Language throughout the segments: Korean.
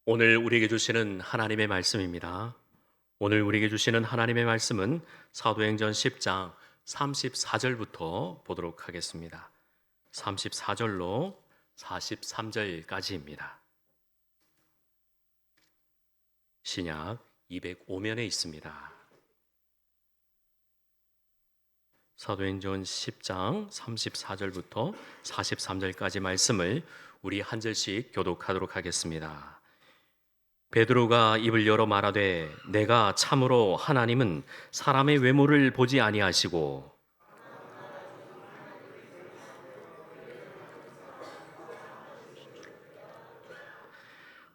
오늘 우리에게 주시는 하나님의 말씀입니다. 오늘 우리에게 주시는 하나님의 말씀은 사도행전 10장 34절부터 보도록 하겠습니다. 34절로 43절까지입니다. 신약 205면에 있습니다. 사도행전 10장 34절부터 43절까지 말씀을 우리 한 절씩 교독하도록 하겠습니다. 베드로가 입을 열어 말하되 내가 참으로 하나님은 사람의 외모를 보지 아니하시고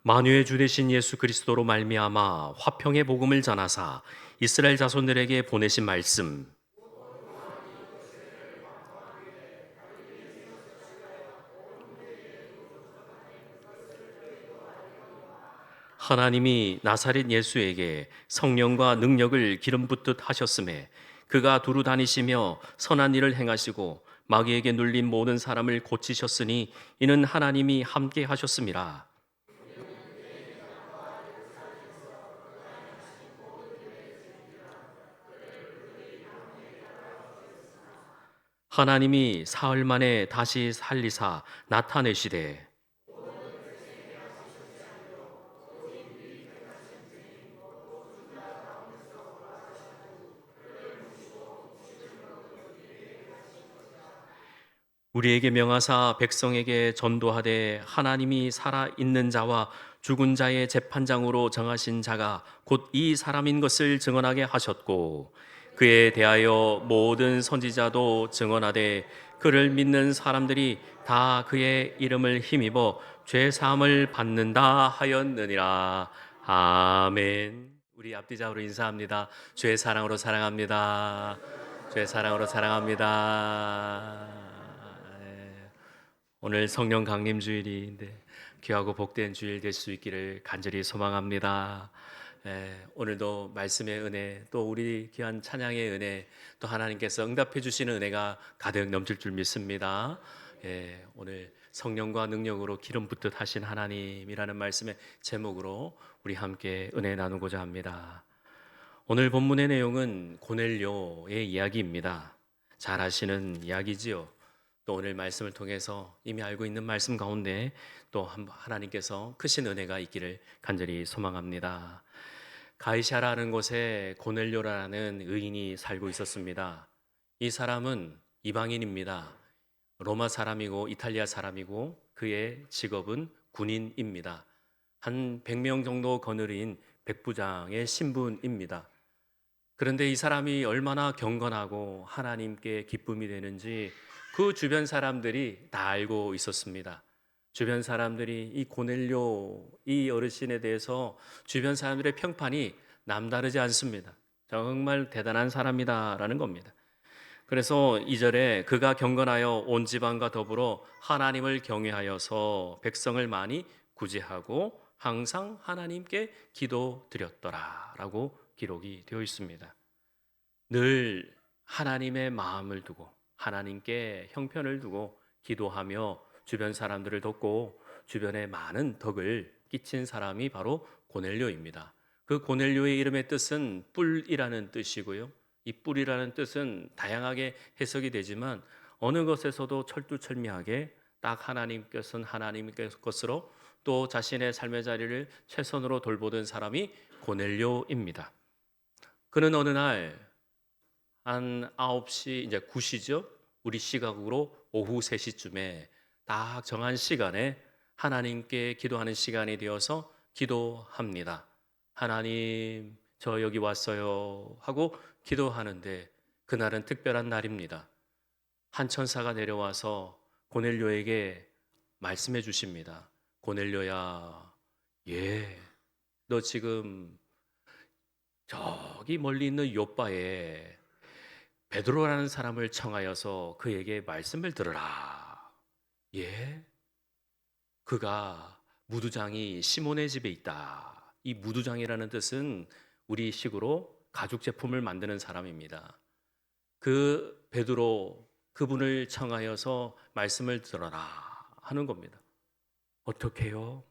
만유의 주 되신 예수 그리스도로 말미암아 화평의 복음을 전하사 이스라엘 자손들에게 보내신 말씀 하나님이 나사렛 예수에게 성령과 능력을 기름 붓듯 하셨음에 그가 두루 다니시며 선한 일을 행하시고 마귀에게 눌린 모든 사람을 고치셨으니 이는 하나님이 함께 하셨음이라. 하나님이 사흘 만에 다시 살리사 나타내시되 우리에게 명하사 백성에게 전도하되 하나님이 살아 있는 자와 죽은 자의 재판장으로 정하신 자가 곧 이 사람인 것을 증언하게 하셨고 그에 대하여 모든 선지자도 증언하되 그를 믿는 사람들이 다 그의 이름을 힘입어 죄 사함을 받는다 하였느니라. 아멘. 우리 앞뒤자로 인사합니다. 주의 사랑으로 사랑합니다. 주의 사랑으로 사랑합니다. 오늘 성령 강림 주일인데 귀하고 복된 주일 될 수 있기를 간절히 소망합니다. 오늘도 말씀의 은혜, 또 우리 귀한 찬양의 은혜, 또 하나님께서 응답해 주시는 은혜가 가득 넘칠 줄 믿습니다. 오늘 성령과 능력으로 기름 붓듯 하신 하나님이라는 말씀의 제목으로 우리 함께 은혜 나누고자 합니다. 오늘 본문의 내용은 고넬료의 이야기입니다. 잘 아시는 이야기지요. 또 오늘 말씀을 통해서 이미 알고 있는 말씀 가운데 또 하나님께서 크신 은혜가 있기를 간절히 소망합니다. 가이사라는 곳에 고넬료라는 의인이 살고 있었습니다. 이 사람은 이방인입니다. 로마 사람이고 이탈리아 사람이고 그의 직업은 군인입니다. 한 100명 정도 거느린 백부장의 신분입니다. 그런데 이 사람이 얼마나 경건하고 하나님께 기쁨이 되는지 그 주변 사람들이 다 알고 있었습니다. 주변 사람들이 이 고넬료 이 어르신에 대해서 주변 사람들의 평판이 남다르지 않습니다. 정말 대단한 사람이다라는 겁니다. 그래서 2절에 그가 경건하여 온 지방과 더불어 하나님을 경외하여서 백성을 많이 구제하고 항상 하나님께 기도드렸더라라고 기록이 되어 있습니다. 늘 하나님의 마음을 두고 하나님께 형편을 두고 기도하며 주변 사람들을 돕고 주변에 많은 덕을 끼친 사람이 바로 고넬료입니다. 그 고넬료의 이름의 뜻은 뿔이라는 뜻이고요. 이 뿔이라는 뜻은 다양하게 해석이 되지만 어느 것에서도 철두철미하게 딱 하나님께서는 하나님의 것으로 또 자신의 삶의 자리를 최선으로 돌보던 사람이 고넬료입니다. 그는 어느 날 한 9시 이제 9시죠. 우리 시각으로 오후 3시쯤에 딱 정한 시간에 하나님께 기도하는 시간이 되어서 기도합니다. 하나님, 저 여기 왔어요 하고 기도하는데 그날은 특별한 날입니다. 한 천사가 내려와서 고넬료에게 말씀해 주십니다. 고넬료야, 예, 너 지금 저기 멀리 있는 요바에 베드로라는 사람을 청하여서 그에게 말씀을 들으라. 예? 그가 무두장이 시몬의 집에 있다. 이 무두장이라는 뜻은 우리 식으로 가죽 제품을 만드는 사람입니다. 그 베드로 그분을 청하여서 말씀을 들어라 하는 겁니다. 어떻게요?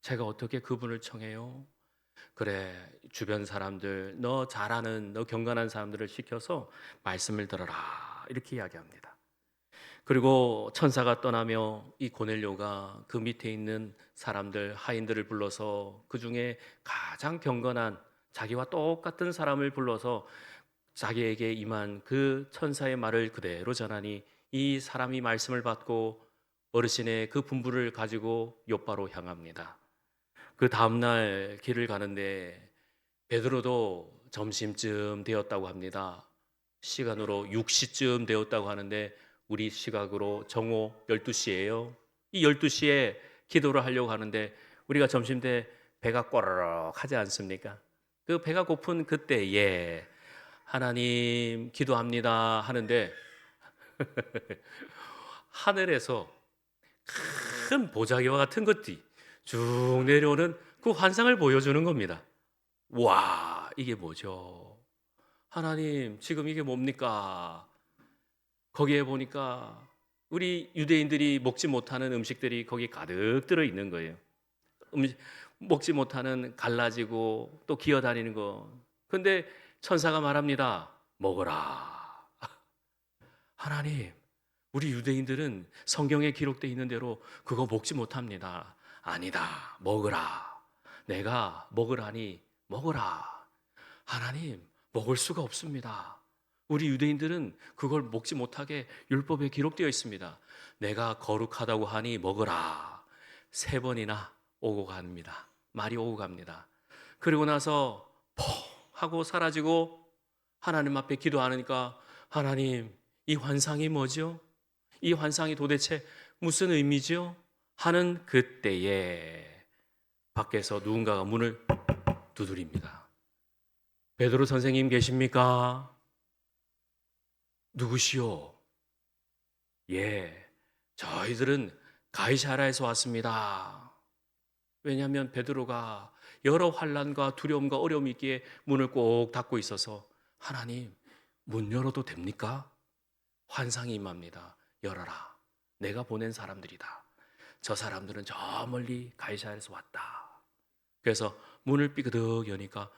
제가 어떻게 그분을 청해요? 그래, 주변 사람들, 너 잘하는, 너 경건한 사람들을 시켜서 말씀을 들어라. 이렇게 이야기합니다. 그리고 천사가 떠나며 이 고넬료가 그 밑에 있는 사람들, 하인들을 불러서 그 중에 가장 경건한 자기와 똑같은 사람을 불러서 자기에게 임한 그 천사의 말을 그대로 전하니 이 사람이 말씀을 받고 어르신의 그 분부를 가지고 요바로 향합니다. 그 다음날 길을 가는데 베드로도 점심쯤 되었다고 합니다. 시간으로 6시쯤 되었다고 하는데 우리 시각으로 정오 12시예요. 이 12시에 기도를 하려고 하는데 우리가 점심 때 배가 꼬르륵 하지 않습니까? 그 배가 고픈 그때에 하나님 기도합니다 하는데 하늘에서 큰 보자기와 같은 것들이 쭉 내려오는 그 환상을 보여주는 겁니다. 와, 이게 뭐죠? 하나님, 지금 이게 뭡니까? 거기에 보니까 우리 유대인들이 먹지 못하는 음식들이 거기 가득 들어 있는 거예요. 먹지 못하는 갈라지고 또 기어다니는 거. 근데 천사가 말합니다. 먹어라. 하나님, 우리 유대인들은 성경에 기록되어 있는 대로 그거 먹지 못합니다. 아니다. 먹으라. 내가 먹으라니 먹어라. 하나님, 먹을 수가 없습니다. 우리 유대인들은 그걸 먹지 못하게 율법에 기록되어 있습니다. 내가 거룩하다고 하니 먹으라. 3번이나 오고 갑니다. 말이 오고 갑니다. 그리고 나서 퍽 하고 사라지고 하나님 앞에 기도하니까 하나님, 이 환상이 뭐죠? 이 환상이 도대체 무슨 의미죠? 하는 그때에 밖에서 누군가가 문을 두드립니다. 베드로 선생님 계십니까? 누구시오? 예, 저희들은 가이사라에서 왔습니다. 왜냐하면 베드로가 여러 환난과 두려움과 어려움이 있기에 문을 꼭 닫고 있어서 하나님, 문 열어도 됩니까? 환상이 임합니다. 열어라. 내가 보낸 사람들이다. 저 사람들은 저 멀리 가이사라에서 왔다. 그래서 문을 삐그덕 여니까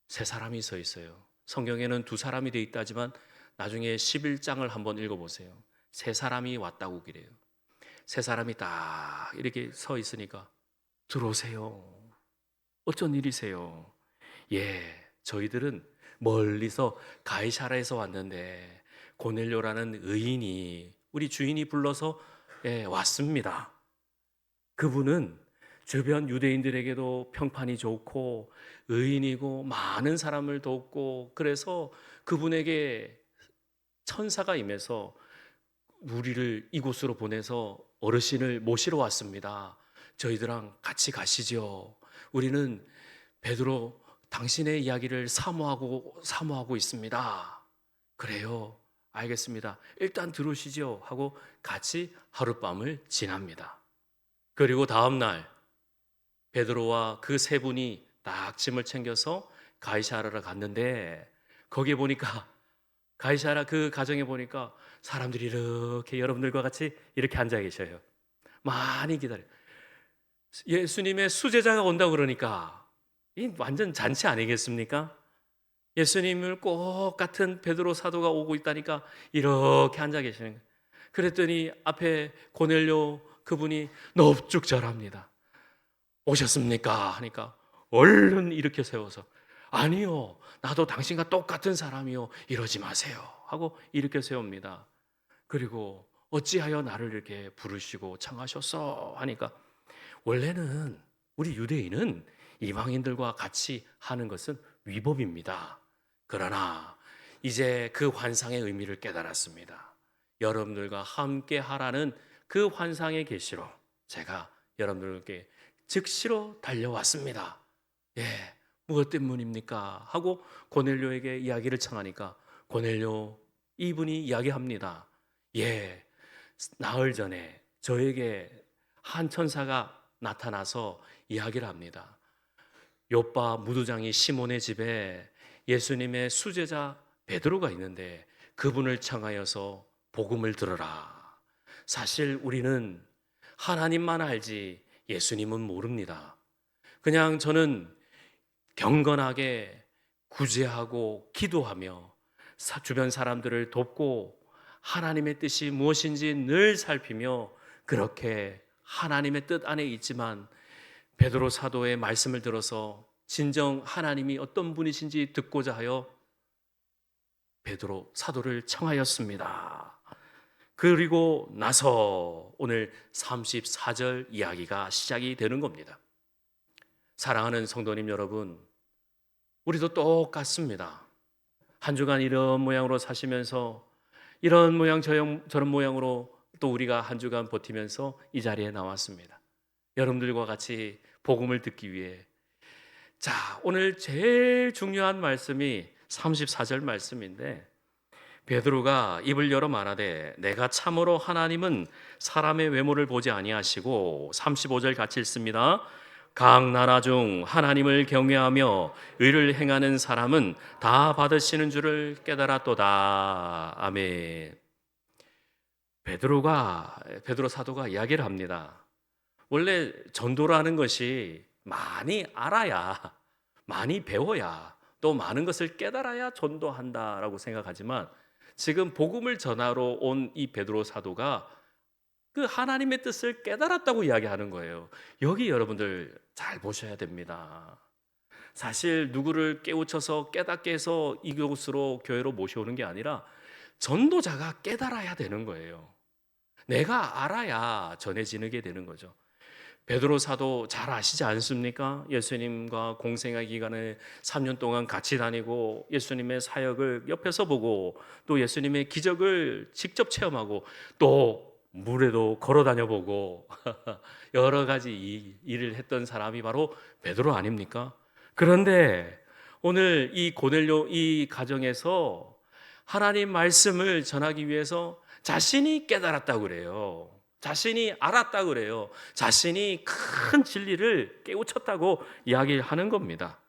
3사람이 서 있어요. 성경에는 2사람이 돼 있다지만 나중에 11장을 한번 읽어보세요. 3사람이 왔다고 그래요. 3사람이 딱 이렇게 서 있으니까 들어오세요. 어쩐 일이세요? 예, 저희들은 멀리서 가이사라에서 왔는데 고넬료라는 의인이 우리 주인이 불러서 왔습니다. 그분은 주변 유대인들에게도 평판이 좋고 의인이고 많은 사람을 돕고 그래서 그분에게 천사가 임해서 우리를 이곳으로 보내서 어르신을 모시러 왔습니다. 저희들랑 같이 가시죠. 우리는 베드로 당신의 이야기를 사모하고 있습니다. 그래요. 알겠습니다. 일단 들어오시죠 하고 같이 하룻밤을 지납니다. 그리고 다음 날 베드로와 그 3분이 딱 짐을 챙겨서 가이사라를 갔는데 거기에 보니까 가이사라 그 가정에 보니까 사람들이 이렇게 여러분들과 같이 이렇게 앉아 계셔요. 많이 기다려. 예수님의 수제자가 온다고 그러니까 이 완전 잔치 아니겠습니까? 예수님을 꼭 같은 베드로 사도가 오고 있다니까 이렇게 앉아 계시는 거예요. 그랬더니 앞에 고넬료 그분이 넙죽절합니다. 오셨습니까? 하니까 얼른 일으켜 세워서 아니요, 나도 당신과 똑같은 사람이요, 이러지 마세요 하고 일으켜 세웁니다. 그리고 어찌하여 나를 이렇게 부르시고 청하셨어 하니까 원래는 우리 유대인은 이방인들과 같이 하는 것은 위법입니다. 그러나 이제 그 환상의 의미를 깨달았습니다. 여러분들과 함께 하라는 그 환상의 계시로 제가 여러분들께 즉시로 달려왔습니다. 예, 무엇 때문입니까? 하고 고넬료에게 이야기를 청하니까 고넬료 이분이 이야기합니다. 예, 나흘 전에 저에게 한 천사가 나타나서 이야기를 합니다. 요바 무두장이 시몬의 집에 예수님의 수제자 베드로가 있는데 그분을 청하여서 복음을 들으라. 사실 우리는 하나님만 알지 예수님은 모릅니다. 그냥 저는 경건하게 구제하고 기도하며 주변 사람들을 돕고 하나님의 뜻이 무엇인지 늘 살피며 그렇게 하나님의 뜻 안에 있지만 베드로 사도의 말씀을 들어서 진정 하나님이 어떤 분이신지 듣고자 하여 베드로 사도를 청하였습니다. 그리고 나서 오늘 34절 이야기가 시작이 되는 겁니다. 사랑하는 성도님 여러분, 우리도 똑같습니다. 한 주간 이런 모양으로 사시면서 이런 모양 저런 모양으로 또 우리가 한 주간 버티면서 이 자리에 나왔습니다. 여러분들과 같이 복음을 듣기 위해. 자, 오늘 제일 중요한 말씀이 34절 말씀인데 베드로가 입을 열어 말하되 내가 참으로 하나님은 사람의 외모를 보지 아니하시고 35절 같이 읽습니다. 각 나라 중 하나님을 경외하며 의를 행하는 사람은 다 받으시는 줄을 깨달았도다. 아멘. 베드로 사도가 이야기를 합니다. 원래 전도라는 것이 많이 알아야, 많이 배워야, 또 많은 것을 깨달아야 전도한다라고 생각하지만 지금 복음을 전하러 온 이 베드로 사도가 그 하나님의 뜻을 깨달았다고 이야기하는 거예요. 여기 여러분들 잘 보셔야 됩니다. 사실 누구를 깨우쳐서 깨닫게 해서 이곳으로 교회로 모셔오는 게 아니라 전도자가 깨달아야 되는 거예요. 내가 알아야 전해지게 되는 거죠. 베드로 사도 잘 아시지 않습니까? 예수님과 공생의 기간에 3년 동안 같이 다니고 예수님의 사역을 옆에서 보고 또 예수님의 기적을 직접 체험하고 또 물에도 걸어 다녀보고 여러 가지 일을 했던 사람이 바로 베드로 아닙니까? 그런데 오늘 이 고넬료 이 가정에서 하나님 말씀을 전하기 위해서 자신이 깨달았다고 그래요. 자신이 알았다고 그래요. 자신이 큰 진리를 깨우쳤다고 이야기하는 겁니다.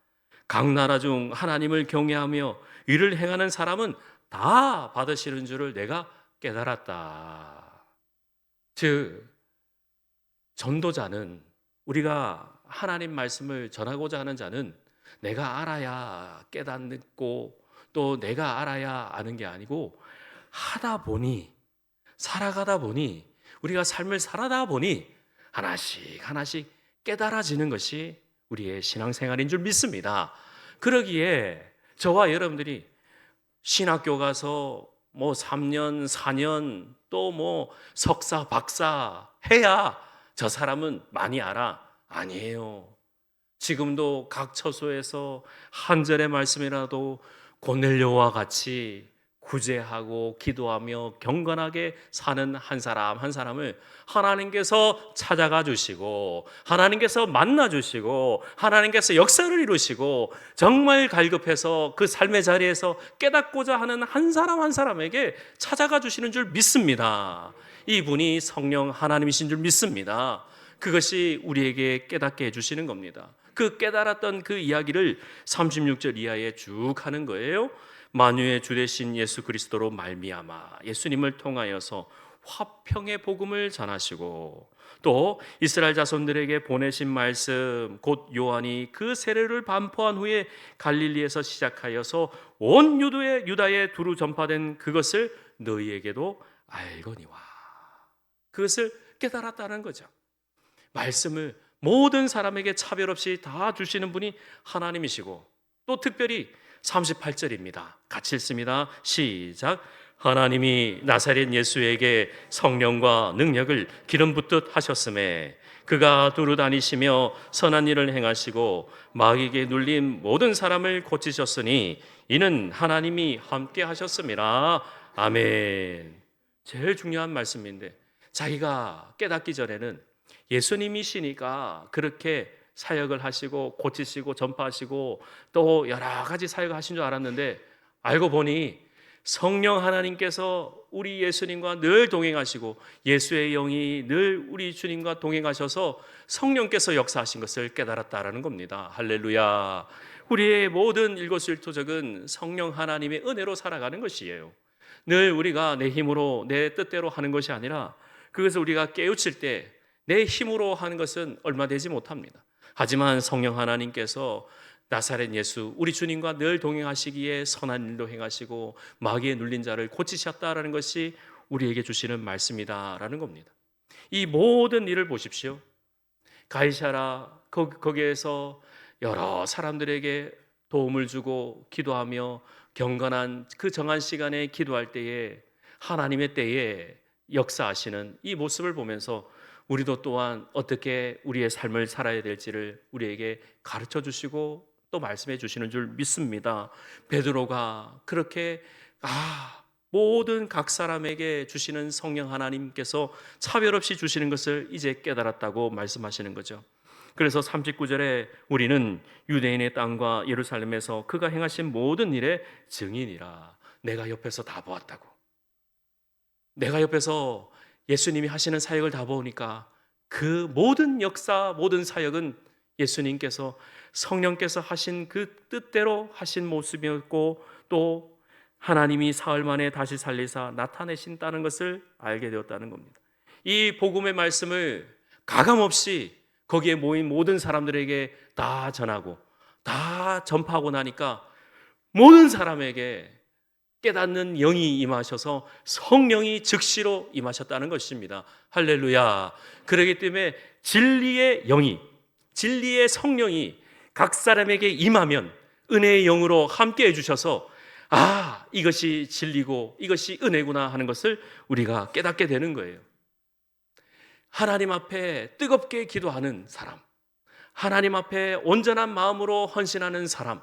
각 나라 중 하나님을 경외하며 의를 행하는 사람은 다 받으시는 줄을 내가 깨달았다. 즉 전도자는, 우리가 하나님 말씀을 전하고자 하는 자는 내가 알아야 깨닫고 또 내가 알아야 아는 게 아니고 하다 보니, 살아가다 보니, 우리가 삶을 살아다 보니 하나씩 하나씩 깨달아지는 것이 우리의 신앙생활인 줄 믿습니다. 그러기에 저와 여러분들이 신학교 가서 뭐 3년, 4년 또 뭐 석사, 박사 해야 저 사람은 많이 알아. 아니에요. 지금도 각 처소에서 한 절의 말씀이라도 고넬료와 같이 구제하고 기도하며 경건하게 사는 한 사람 한 사람을 하나님께서 찾아가 주시고 하나님께서 만나 주시고 하나님께서 역사를 이루시고 정말 갈급해서 그 삶의 자리에서 깨닫고자 하는 한 사람 한 사람에게 찾아가 주시는 줄 믿습니다. 이분이 성령 하나님이신 줄 믿습니다. 그것이 우리에게 깨닫게 해주시는 겁니다. 그 깨달았던 그 이야기를 36절 이하에 쭉 하는 거예요. 만유의 주 되신 예수 그리스도로 말미암아 예수님을 통하여서 화평의 복음을 전하시고 또 이스라엘 자손들에게 보내신 말씀 곧 요한이 그 세례를 반포한 후에 갈릴리에서 시작하여서 온 유다에 두루 전파된 그것을 너희에게도 알거니와. 그것을 깨달았다는 거죠. 말씀을 모든 사람에게 차별 없이 다 주시는 분이 하나님이시고 또 특별히 38절입니다. 같이 읽습니다. 시작. 하나님이 나사렛 예수에게 성령과 능력을 기름 붓듯 하셨음에 그가 두루 다니시며 선한 일을 행하시고 마귀에게 눌린 모든 사람을 고치셨으니 이는 하나님이 함께 하셨음이라. 아멘. 제일 중요한 말씀인데 자기가 깨닫기 전에는 예수님이시니까 그렇게 사역을 하시고 고치시고 전파하시고 또 여러 가지 사역을 하신 줄 알았는데 알고 보니 성령 하나님께서 우리 예수님과 늘 동행하시고 예수의 영이 늘 우리 주님과 동행하셔서 성령께서 역사하신 것을 깨달았다라는 겁니다. 할렐루야. 우리의 모든 일거수일투족은 성령 하나님의 은혜로 살아가는 것이에요. 늘 우리가 내 힘으로 내 뜻대로 하는 것이 아니라 그것을 우리가 깨우칠 때 내 힘으로 하는 것은 얼마 되지 못합니다. 하지만 성령 하나님께서 나사렛 예수 우리 주님과 늘 동행하시기에 선한 일도 행하시고 마귀에 눌린 자를 고치셨다라는 것이 우리에게 주시는 말씀이다라는 겁니다. 이 모든 일을 보십시오. 가이사라 거기에서 여러 사람들에게 도움을 주고 기도하며 경건한 그 정한 시간에 기도할 때에 하나님의 때에 역사하시는 이 모습을 보면서 우리도 또한 어떻게 우리의 삶을 살아야 될지를 우리에게 가르쳐 주시고 또 말씀해 주시는 줄 믿습니다. 베드로가 그렇게 모든 각 사람에게 주시는 성령 하나님께서 차별 없이 주시는 것을 이제 깨달았다고 말씀하시는 거죠. 그래서 39절에 우리는 유대인의 땅과 예루살렘에서 그가 행하신 모든 일의 증인이라. 내가 옆에서 다 보았다고. 내가 옆에서 예수님이 하시는 사역을 다 보니까 그 모든 역사, 모든 사역은 예수님께서 성령께서 하신 그 뜻대로 하신 모습이었고 또 하나님이 사흘 만에 다시 살리사 나타내신다는 것을 알게 되었다는 겁니다. 이 복음의 말씀을 가감없이 거기에 모인 모든 사람들에게 다 전하고 다 전파하고 나니까 모든 사람에게 깨닫는 영이 임하셔서 성령이 즉시로 임하셨다는 것입니다. 할렐루야. 그렇기 때문에 진리의 영이, 진리의 성령이 각 사람에게 임하면 은혜의 영으로 함께 해주셔서 이것이 진리고 이것이 은혜구나 하는 것을 우리가 깨닫게 되는 거예요. 하나님 앞에 뜨겁게 기도하는 사람, 하나님 앞에 온전한 마음으로 헌신하는 사람,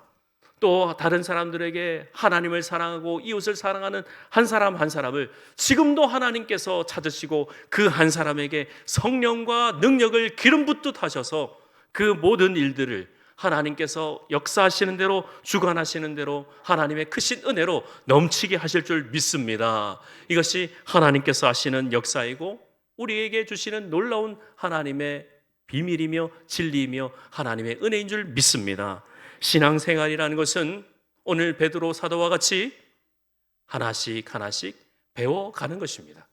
또 다른 사람들에게 하나님을 사랑하고 이웃을 사랑하는 한 사람 한 사람을 지금도 하나님께서 찾으시고 그 한 사람에게 성령과 능력을 기름 붓듯 하셔서 그 모든 일들을 하나님께서 역사하시는 대로 주관하시는 대로 하나님의 크신 은혜로 넘치게 하실 줄 믿습니다. 이것이 하나님께서 하시는 역사이고 우리에게 주시는 놀라운 하나님의 비밀이며 진리이며 하나님의 은혜인 줄 믿습니다. 신앙생활이라는 것은 오늘 베드로 사도와 같이 하나씩 하나씩 배워가는 것입니다.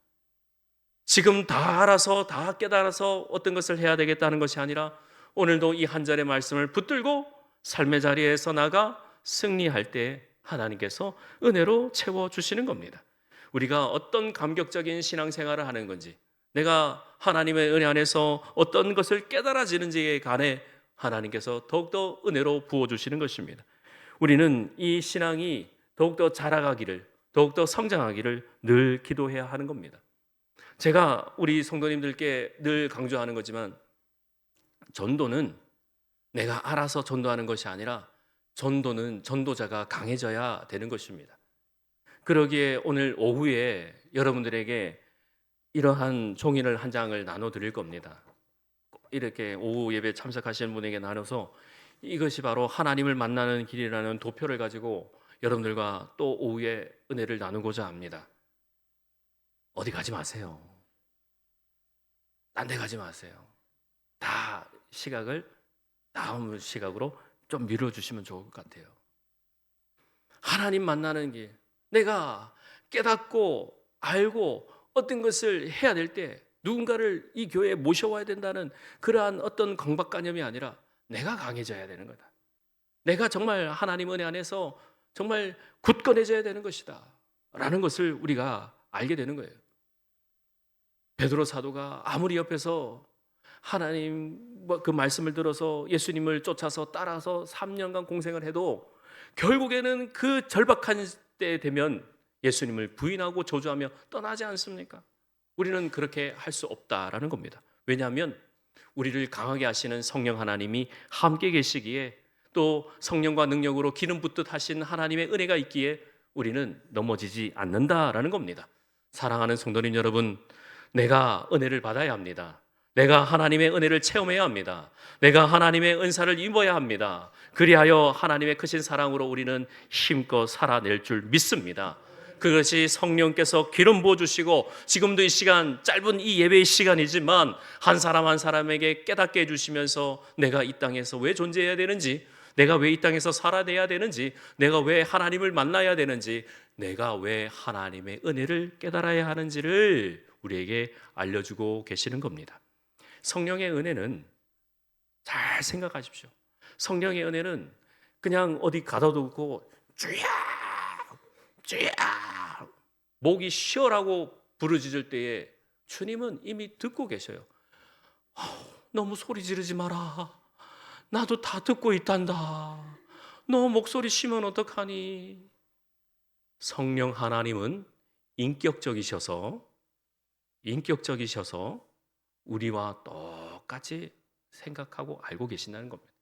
지금 다 알아서 다 깨달아서 어떤 것을 해야 되겠다는 것이 아니라 오늘도 이 한 절의 말씀을 붙들고 삶의 자리에서 나가 승리할 때 하나님께서 은혜로 채워주시는 겁니다. 우리가 어떤 감격적인 신앙생활을 하는 건지, 내가 하나님의 은혜 안에서 어떤 것을 깨달아지는지에 관해 하나님께서 더욱더 은혜로 부어주시는 것입니다. 우리는 이 신앙이 더욱더 자라가기를, 더욱더 성장하기를 늘 기도해야 하는 겁니다. 제가 우리 성도님들께 늘 강조하는 거지만 전도는 내가 알아서 전도하는 것이 아니라 전도는 전도자가 강해져야 되는 것입니다. 그러기에 오늘 오후에 여러분들에게 이러한 종이를 한 장을 나눠드릴 겁니다. 이렇게 오후 예배 참석하시는 분에게 나눠서 이것이 바로 하나님을 만나는 길이라는 도표를 가지고 여러분들과 또 오후에 은혜를 나누고자 합니다. 어디 가지 마세요. 딴 데 가지 마세요. 다 시각을 다음 시각으로 좀 밀어주시면 좋을 것 같아요. 하나님 만나는 길, 내가 깨닫고 알고 어떤 것을 해야 될 때 누군가를 이 교회에 모셔와야 된다는 그러한 어떤 강박관념이 아니라 내가 강해져야 되는 거다. 내가 정말 하나님 은혜 안에서 정말 굳건해져야 되는 것이다 라는 것을 우리가 알게 되는 거예요. 베드로 사도가 아무리 옆에서 하나님 그 말씀을 들어서 예수님을 쫓아서 따라서 3년간 공생을 해도 결국에는 그 절박한 때 되면 예수님을 부인하고 저주하며 떠나지 않습니까? 우리는 그렇게 할 수 없다라는 겁니다. 왜냐하면 우리를 강하게 하시는 성령 하나님이 함께 계시기에 또 성령과 능력으로 기름 붓듯 하신 하나님의 은혜가 있기에 우리는 넘어지지 않는다라는 겁니다. 사랑하는 성도님 여러분, 내가 은혜를 받아야 합니다. 내가 하나님의 은혜를 체험해야 합니다. 내가 하나님의 은사를 입어야 합니다. 그리하여 하나님의 크신 사랑으로 우리는 힘껏 살아낼 줄 믿습니다. 그것이 성령께서 기름 부어주시고 지금도 이 시간, 짧은 이 예배의 시간이지만 한 사람 한 사람에게 깨닫게 해주시면서 내가 이 땅에서 왜 존재해야 되는지, 내가 왜 이 땅에서 살아내야 되는지, 내가 왜 하나님을 만나야 되는지, 내가 왜 하나님의 은혜를 깨달아야 하는지를 우리에게 알려주고 계시는 겁니다. 성령의 은혜는 잘 생각하십시오. 성령의 은혜는 그냥 어디 가둬두고 주야 주야 목이 쉬어라고 부르짖을 때에 주님은 이미 듣고 계셔요. 너무 소리 지르지 마라. 나도 다 듣고 있단다. 너 목소리 쉬면 어떡하니? 성령 하나님은 인격적이셔서 우리와 똑같이 생각하고 알고 계신다는 겁니다.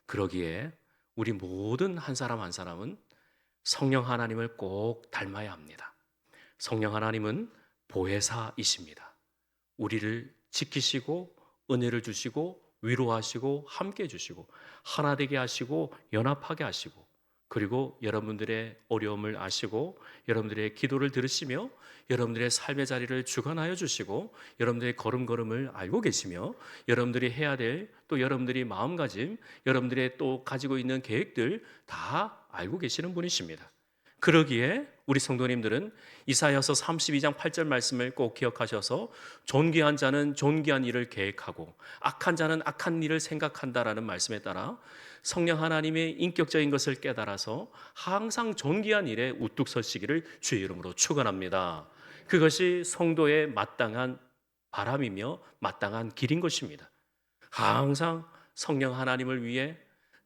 그러기에 우리 모든 한 사람 한 사람은 성령 하나님을 꼭 닮아야 합니다. 성령 하나님은 보혜사이십니다. 우리를 지키시고 은혜를 주시고 위로하시고 함께 해주시고 하나 되게 하시고 연합하게 하시고 그리고 여러분들의 어려움을 아시고 여러분들의 기도를 들으시며 여러분들의 삶의 자리를 주관하여 주시고 여러분들의 걸음걸음을 알고 계시며 여러분들이 해야 될 또 여러분들이 마음가짐 여러분들의 또 가지고 있는 계획들 다 알고 계시는 분이십니다. 그러기에 우리 성도님들은 이사야서 32장 8절 말씀을 꼭 기억하셔서 존귀한 자는 존귀한 일을 계획하고 악한 자는 악한 일을 생각한다라는 말씀에 따라 성령 하나님의 인격적인 것을 깨달아서 항상 존귀한 일에 우뚝 서시기를 주의 이름으로 축원합니다. 그것이 성도의 마땅한 바람이며 마땅한 길인 것입니다. 항상 성령 하나님을 위해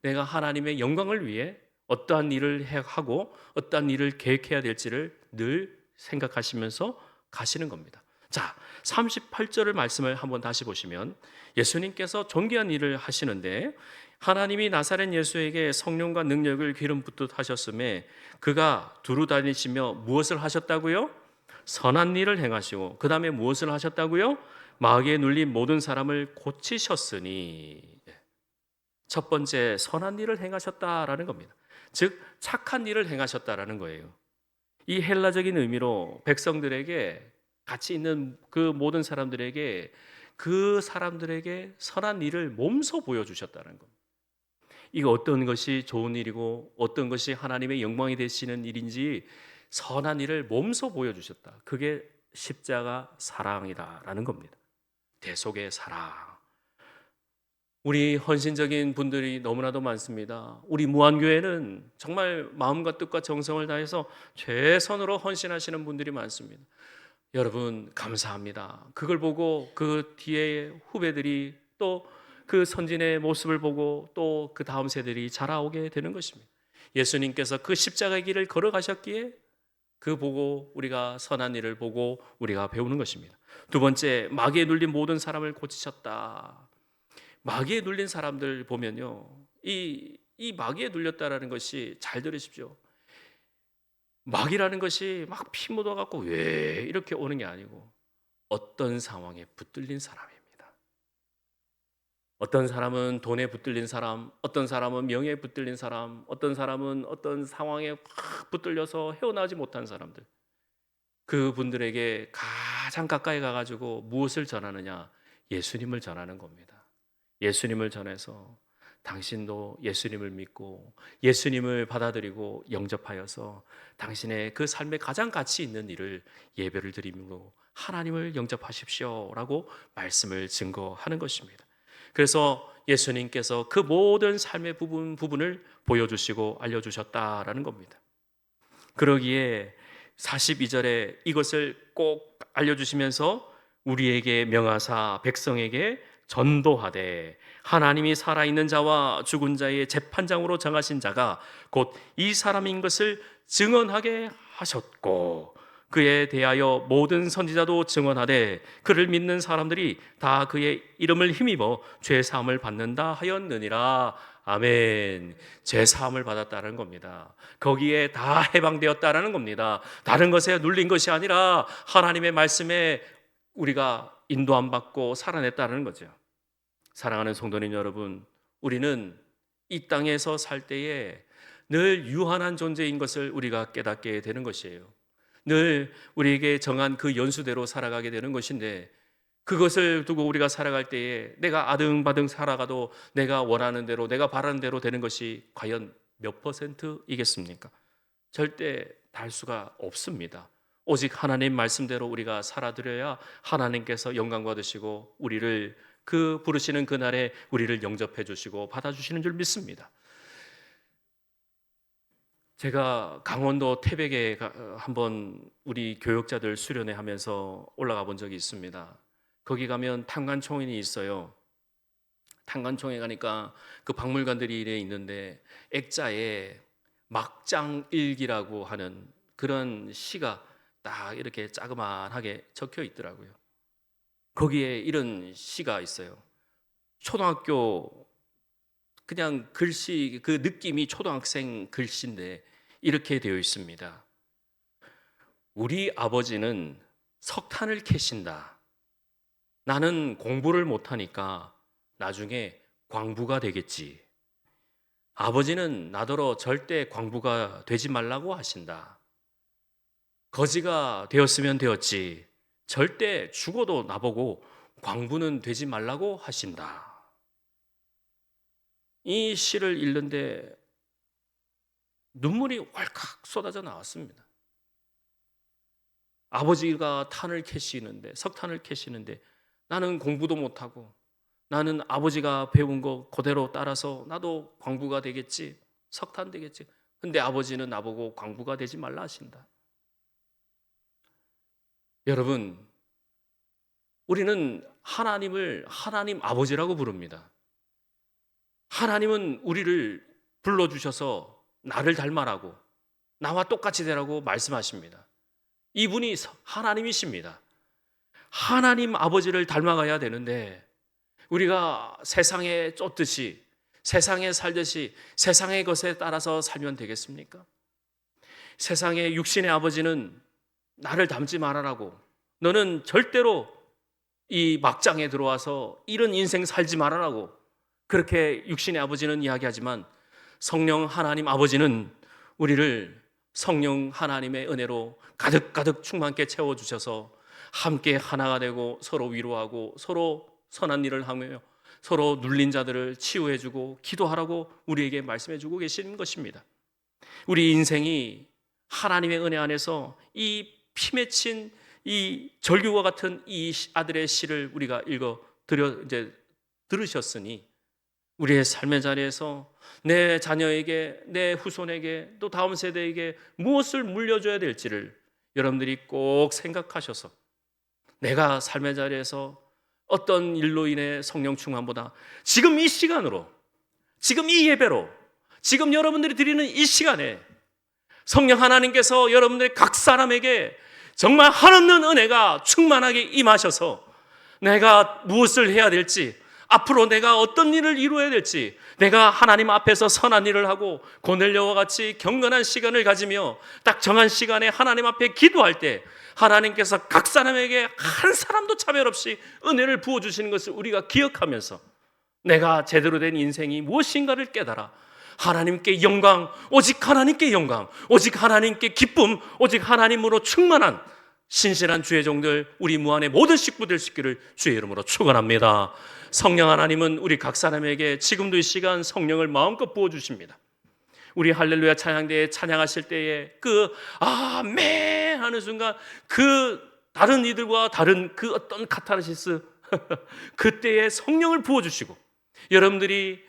내가 하나님의 영광을 위해 어떠한 일을 하고 어떠한 일을 계획해야 될지를 늘 생각하시면서 가시는 겁니다. 자, 38절의 말씀을 한번 다시 보시면 예수님께서 존귀한 일을 하시는데 하나님이 나사렛 예수에게 성령과 능력을 기름 붓듯 하셨음에 그가 두루 다니시며 무엇을 하셨다고요? 선한 일을 행하시고 그 다음에 무엇을 하셨다고요? 마귀에 눌린 모든 사람을 고치셨으니 첫 번째 선한 일을 행하셨다라는 겁니다. 즉 착한 일을 행하셨다라는 거예요. 이 헬라적인 의미로 백성들에게 같이 있는 그 모든 사람들에게 그 사람들에게 선한 일을 몸소 보여주셨다는 겁니다. 이거 어떤 것이 좋은 일이고 어떤 것이 하나님의 영광이 되시는 일인지 선한 일을 몸소 보여주셨다. 그게 십자가 사랑이다라는 겁니다. 대속의 사랑. 우리 헌신적인 분들이 너무나도 많습니다. 우리 무한교회는 정말 마음과 뜻과 정성을 다해서 최선으로 헌신하시는 분들이 많습니다. 여러분 감사합니다. 그걸 보고 그 뒤에 후배들이 또 그 선진의 모습을 보고 또 그 다음 세대들이 자라오게 되는 것입니다. 예수님께서 그 십자가의 길을 걸어가셨기에 그 보고 우리가 선한 일을 보고 우리가 배우는 것입니다. 두 번째, 마귀에 눌린 모든 사람을 고치셨다. 마귀에 눌린 사람들 보면요, 이 마귀에 눌렸다라는 것이 잘 들으십시오. 마귀라는 것이 막 피 묻어갖고 왜 이렇게 오는 게 아니고 어떤 상황에 붙들린 사람입니다. 어떤 사람은 돈에 붙들린 사람, 어떤 사람은 명예에 붙들린 사람, 어떤 사람은 어떤 상황에 확 붙들려서 헤어나지 못한 사람들. 그분들에게 가장 가까이 가가지고 무엇을 전하느냐? 예수님을 전하는 겁니다. 예수님을 전해서 당신도 예수님을 믿고 예수님을 받아들이고 영접하여서 당신의 그 삶에 가장 가치 있는 일을 예배를 드리므로 하나님을 영접하십시오라고 말씀을 증거하는 것입니다. 그래서 예수님께서 그 모든 삶의 부분을 보여주시고 알려주셨다라는 겁니다. 그러기에 42절에 이것을 꼭 알려주시면서 우리에게 명하사 백성에게 전도하되 하나님이 살아있는 자와 죽은 자의 재판장으로 정하신 자가 곧 이 사람인 것을 증언하게 하셨고 그에 대하여 모든 선지자도 증언하되 그를 믿는 사람들이 다 그의 이름을 힘입어 죄사함을 받는다 하였느니라. 아멘. 죄사함을 받았다는 겁니다. 거기에 다 해방되었다는 겁니다. 다른 것에 눌린 것이 아니라 하나님의 말씀에 우리가 인도함 받고 살아냈다는 거죠. 사랑하는 성도님 여러분, 우리는 이 땅에서 살 때에 늘 유한한 존재인 것을 우리가 깨닫게 되는 것이에요. 늘 우리에게 정한 그 연수대로 살아가게 되는 것인데 그것을 두고 우리가 살아갈 때에 내가 아등바등 살아가도 내가 원하는 대로 내가 바라는 대로 되는 것이 과연 몇 %이겠습니까? 절대 달 수가 없습니다. 오직 하나님 말씀대로 우리가 살아드려야 하나님께서 영광 받으시고 우리를 그 부르시는 그날에 우리를 영접해 주시고 받아주시는 줄 믿습니다. 제가 강원도 태백에 한번 우리 교역자들 수련회 하면서 올라가 본 적이 있습니다. 거기 가면 탄관총회이 있어요. 탄관총회 가니까 그 박물관들이 있는데 액자에 막장일기라고 하는 그런 시가 딱 이렇게 자그만하게 적혀 있더라고요. 거기에 이런 시가 있어요. 초등학교 그냥 글씨 그 느낌이 초등학생 글씨인데 이렇게 되어 있습니다. 우리 아버지는 석탄을 캐신다. 나는 공부를 못하니까 나중에 광부가 되겠지. 아버지는 나더러 절대 광부가 되지 말라고 하신다. 거지가 되었으면 되었지. 절대 죽어도 나보고 광부는 되지 말라고 하신다. 이 시를 읽는데 눈물이 왈칵 쏟아져 나왔습니다. 아버지가 탄을 캐시는데, 석탄을 캐시는데 나는 공부도 못하고 나는 아버지가 배운 거 그대로 따라서 나도 광부가 되겠지, 석탄 되겠지. 근데 아버지는 나보고 광부가 되지 말라 하신다. 여러분, 우리는 하나님을 하나님 아버지라고 부릅니다. 하나님은 우리를 불러주셔서 나를 닮아라고, 나와 똑같이 되라고 말씀하십니다. 이분이 하나님이십니다. 하나님 아버지를 닮아가야 되는데 우리가 세상에 쫓듯이, 세상에 살듯이 세상의 것에 따라서 살면 되겠습니까? 세상의 육신의 아버지는 나를 닮지 말아라고, 너는 절대로 이 막장에 들어와서 이런 인생 살지 말아라고 그렇게 육신의 아버지는 이야기하지만 성령 하나님 아버지는 우리를 성령 하나님의 은혜로 가득가득 충만케 채워주셔서 함께 하나가 되고 서로 위로하고 서로 선한 일을 하며 서로 눌린 자들을 치유해주고 기도하라고 우리에게 말씀해주고 계시는 것입니다. 우리 인생이 하나님의 은혜 안에서 이 피 맺힌 이 절규와 같은 이 아들의 시를 우리가 들으셨으니 우리의 삶의 자리에서 내 자녀에게, 내 후손에게, 또 다음 세대에게 무엇을 물려줘야 될지를 여러분들이 꼭 생각하셔서 내가 삶의 자리에서 어떤 일로 인해 성령 충만보다 지금 이 시간으로, 지금 이 예배로, 지금 여러분들이 드리는 이 시간에 성령 하나님께서 여러분들 각 사람에게 정말 한없는 은혜가 충만하게 임하셔서 내가 무엇을 해야 될지, 앞으로 내가 어떤 일을 이루어야 될지, 내가 하나님 앞에서 선한 일을 하고 고넬료와 같이 경건한 시간을 가지며 딱 정한 시간에 하나님 앞에 기도할 때 하나님께서 각 사람에게 한 사람도 차별 없이 은혜를 부어주시는 것을 우리가 기억하면서 내가 제대로 된 인생이 무엇인가를 깨달아 하나님께 영광, 오직 하나님께 영광, 오직 하나님께 기쁨, 오직 하나님으로 충만한 신실한 주의 종들, 우리 무한의 모든 식구들 있기를 주의 이름으로 축원합니다. 성령 하나님은 우리 각 사람에게 지금도 이 시간 성령을 마음껏 부어주십니다. 우리 할렐루야 찬양대에 찬양하실 때에 그 아멘 하는 순간 그 다른 이들과 다른 그 어떤 카타르시스 그때에 성령을 부어주시고 여러분들이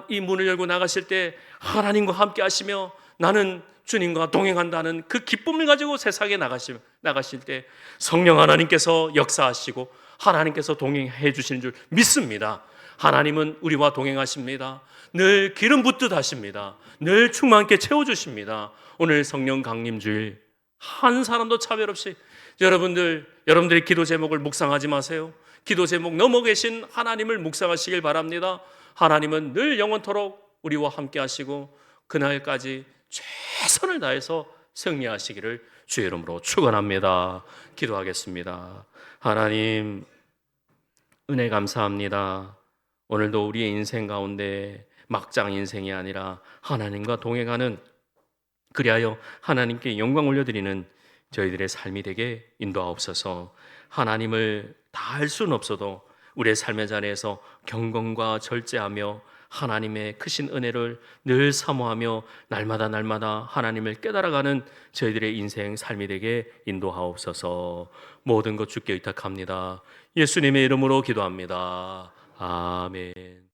이 문을 열고 나가실 때 하나님과 함께 하시며 나는 주님과 동행한다는 그 기쁨을 가지고 세상에 나가실 때 성령 하나님께서 역사하시고 하나님께서 동행해 주시는 줄 믿습니다. 하나님은 우리와 동행하십니다. 늘 기름 붓듯 하십니다. 늘 충만케 채워주십니다. 오늘 성령 강림주일 한 사람도 차별 없이 여러분들의 기도 제목을 묵상하지 마세요. 기도 제목 넘어 계신 하나님을 묵상하시길 바랍니다. 하나님은 늘 영원토록 우리와 함께 하시고 그날까지 최선을 다해서 승리하시기를 주의 이름으로 축원합니다. 기도하겠습니다. 하나님 은혜 감사합니다. 오늘도 우리의 인생 가운데 막장 인생이 아니라 하나님과 동행하는, 그리하여 하나님께 영광 올려드리는 저희들의 삶이 되게 인도하옵소서. 하나님을 다 할 수는 없어도 우리의 삶의 자리에서 경건과 절제하며 하나님의 크신 은혜를 늘 사모하며 날마다 하나님을 깨달아가는 저희들의 인생 삶이 되게 인도하옵소서. 모든 것 주께 의탁합니다. 예수님의 이름으로 기도합니다. 아멘.